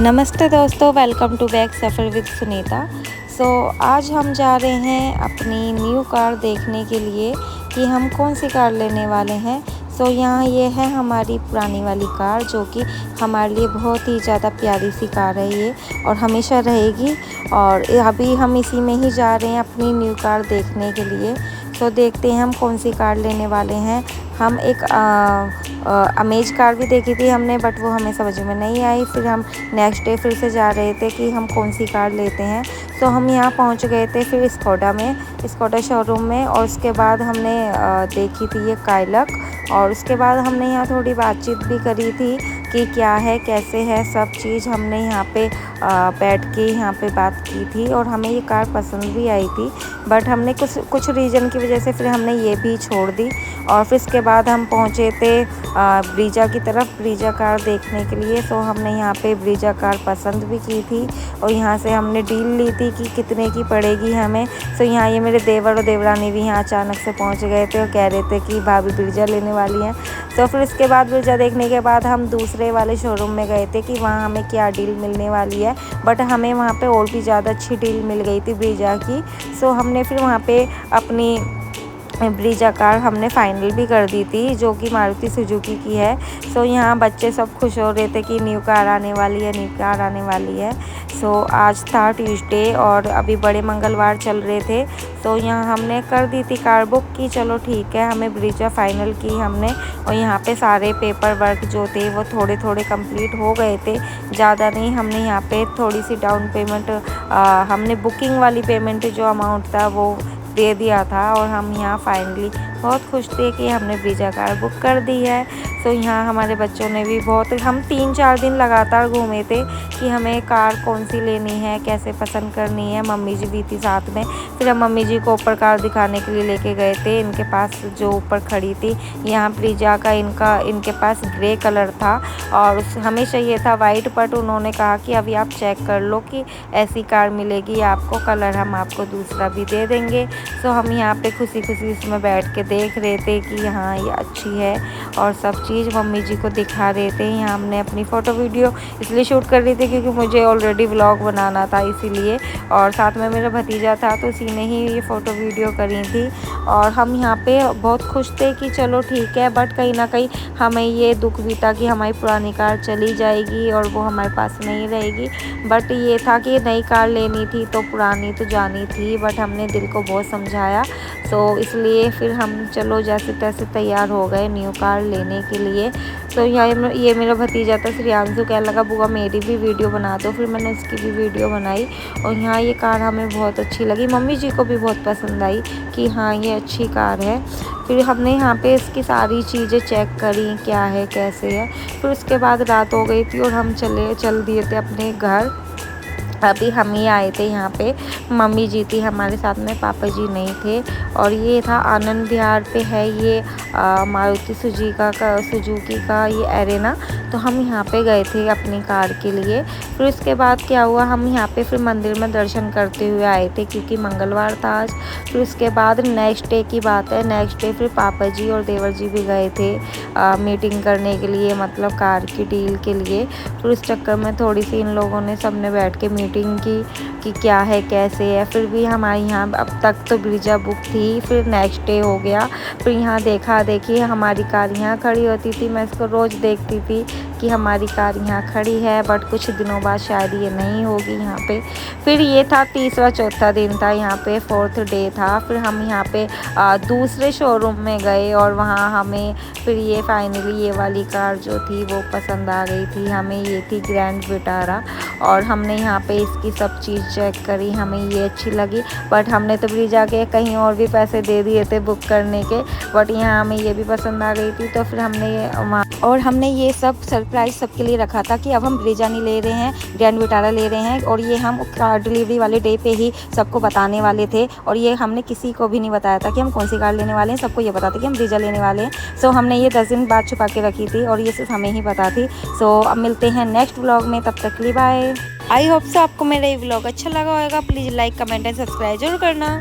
नमस्ते दोस्तों, welcome to back सफ़र विद सुनीता। आज हम जा रहे हैं अपनी न्यू कार देखने के लिए कि हम कौन सी कार लेने वाले हैं। यहाँ ये है हमारी पुरानी वाली कार, जो कि हमारे लिए बहुत ही ज़्यादा प्यारी सी कार है ये, और हमेशा रहेगी। और अभी हम इसी में ही जा रहे हैं अपनी न्यू कार देखने के लिए। देखते हैं हम कौन सी कार लेने वाले हैं। हम एक अमेज कार भी देखी थी हमने, बट वो हमें समझ में नहीं आई। फिर हम नेक्स्ट डे फिर से जा रहे थे कि हम कौन सी कार लेते हैं। हम यहाँ पहुँच गए थे फिर स्कोडा शोरूम में, और उसके बाद हमने देखी थी ये काइलक। और उसके बाद हमने यहाँ थोड़ी बातचीत भी करी थी कि क्या है कैसे है सब चीज़। हमने यहाँ पे बैठ के यहाँ पे बात की थी, और हमें ये कार पसंद भी आई थी, बट हमने कुछ रीज़न की वजह से फिर हमने ये भी छोड़ दी। और फिर इसके बाद हम पहुँचे थे ब्रीजा की तरफ, ब्रीजा कार देखने के लिए। हमने यहाँ पे ब्रीजा कार पसंद भी की थी, और यहाँ से हमने डील ली थी कि कितने की पड़ेगी हमें। यहाँ ये मेरे देवर और देवरानी भी यहाँ अचानक से पहुँच गए थे और कह रहे थे कि भाभी ब्रीजा लेने वाली हैं। फिर इसके बाद ब्रीजा देखने के बाद हम दूसरे वाले शोरूम में गए थे कि वहाँ हमें क्या डील मिलने वाली है, बट हमें वहाँ पे और भी ज़्यादा अच्छी डील मिल गई थी ब्रीजा की। हमने फिर वहाँ पे अपनी ब्रीजा कार हमने फाइनल भी कर दी थी, जो कि मारुति सुजुकी की है। यहाँ बच्चे सब खुश हो रहे थे कि न्यू कार आने वाली है, न्यू कार आने वाली है। आज था ट्यूसडे और अभी बड़े मंगलवार चल रहे थे। यहाँ हमने कर दी थी कार बुक की, चलो ठीक है, हमें ब्रीजा फाइनल की हमने। और यहाँ पे सारे पेपर वर्क जो थे वो थोड़े थोड़े कंप्लीट हो गए थे, ज़्यादा नहीं। हमने यहाँ पे थोड़ी सी डाउन पेमेंट, हमने बुकिंग वाली पेमेंट जो अमाउंट था वो दे दिया था, और हम यहाँ फाइनली बहुत खुश थे कि हमने ब्रीजा कार बुक कर दी है। यहाँ हमारे बच्चों ने भी हम 3-4 दिन लगातार घूमे थे कि हमें कार कौन सी लेनी है, कैसे पसंद करनी है। मम्मी जी भी थी साथ में। फिर हम मम्मी जी को ऊपर कार दिखाने के लिए लेके गए थे, इनके पास जो ऊपर खड़ी थी। यहाँ ब्रीजा का इनके पास ग्रे कलर था, और हमें चाहिए था वाइट, बट उन्होंने कहा कि अभी आप चेक कर लो कि ऐसी कार मिलेगी आपको, कलर हम आपको दूसरा भी दे देंगे। हम यहाँ पे खुशी खुशी इसमें बैठ के देख रहे थे कि हाँ ये अच्छी है, और सब चीज़ मम्मी जी को दिखा रहे थे। यहाँ हमने अपनी फ़ोटो वीडियो इसलिए शूट कर रही थी क्योंकि मुझे ऑलरेडी व्लॉग बनाना था इसीलिए, और साथ में मेरा भतीजा था तो उसी ने ही ये फ़ोटो वीडियो करी थी। और हम यहाँ पे बहुत खुश थे कि चलो ठीक है, बट कहीं ना कहीं हमें ये दुख भी था कि हमारी पुरानी कार चली जाएगी और वो हमारे पास नहीं रहेगी। बट ये था कि नई कार लेनी थी तो पुरानी तो जानी थी, बट हमने दिल को बहुत समझाया। इसलिए फिर हम चलो जैसे तैसे तैयार हो गए न्यू कार लेने के लिए। ये मेरा भतीजा था श्रियांशु, कहने लगा बुआ मेरी भी वीडियो बना दो। फिर मैंने उसकी भी वीडियो बनाई, और यहाँ ये कार हमें बहुत अच्छी लगी, मम्मी जी को भी बहुत पसंद आई कि हाँ ये अच्छी कार है। फिर हमने यहाँ पे इसकी सारी चीज़ें चेक करी, क्या है कैसे है। फिर उसके बाद रात हो गई थी और हम चल दिए थे अपने घर। अभी हम ही आए थे यहाँ पे, मम्मी जी थी हमारे साथ में, पापा जी नहीं थे। और ये था आनंद विहार पे है ये मारुति सुजुकी का ये एरेना। हम यहाँ पे गए थे अपनी कार के लिए। फिर उसके बाद क्या हुआ, हम यहाँ पे फिर मंदिर में दर्शन करते हुए आए थे क्योंकि मंगलवार था आज। फिर उसके बाद नेक्स्ट डे की बात है, नेक्स्ट डे फिर पापा जी और देवर जी भी गए थे मीटिंग करने के लिए, मतलब कार की डील के लिए। फिर उस चक्कर में थोड़ी सी इन लोगों ने सबने बैठ के मीटिंग की कि क्या है कैसे है। फिर भी हमारे यहाँ अब तक तो ब्रीजा बुक थी, फिर नेक्स्ट डे हो गया। फिर यहाँ देखी हमारी कार यहाँ खड़ी होती थी, मैं इसको रोज़ देखती थी कि हमारी कार यहाँ खड़ी है, बट कुछ दिनों बाद शायद ये नहीं होगी यहाँ पे। फिर ये था तीसरा चौथा दिन था, यहाँ पे 4th डे था। फिर हम यहाँ पे दूसरे शोरूम में गए, और वहाँ हमें फिर ये फाइनली ये वाली कार जो थी वो पसंद आ गई थी हमें। ये थी ग्रैंड विटारा, और हमने यहाँ पे इसकी सब चीज़ चेक करी, हमें ये अच्छी लगी। बट हमने तो ब्रीजा के कहीं और भी पैसे दे दिए थे बुक करने के, बट यहाँ हमें ये भी पसंद आ गई थी। तो फिर हमने ये सब सरप्राइज़ सबके लिए रखा था कि अब हम ब्रीजा नहीं ले रहे हैं, ग्रैंड विटारा ले रहे हैं। और ये हम कार डिलीवरी वाले डे पे ही सबको बताने वाले थे, और ये हमने किसी को भी नहीं बताया था कि हम कौन सी कार लेने वाले हैं। सबको ये पता था कि हम ब्रीजा लेने वाले हैं। हमने ये 10 दिन बाद छुपा के रखी थी, और ये सिर्फ हमें ही पता थी। अब मिलते हैं नेक्स्ट व्लॉग में, तब तक के लिए बाय। आई होप सो आपको मेरा ये व्लॉग अच्छा लगा होगा। Please like comment and subscribe जरूर करना।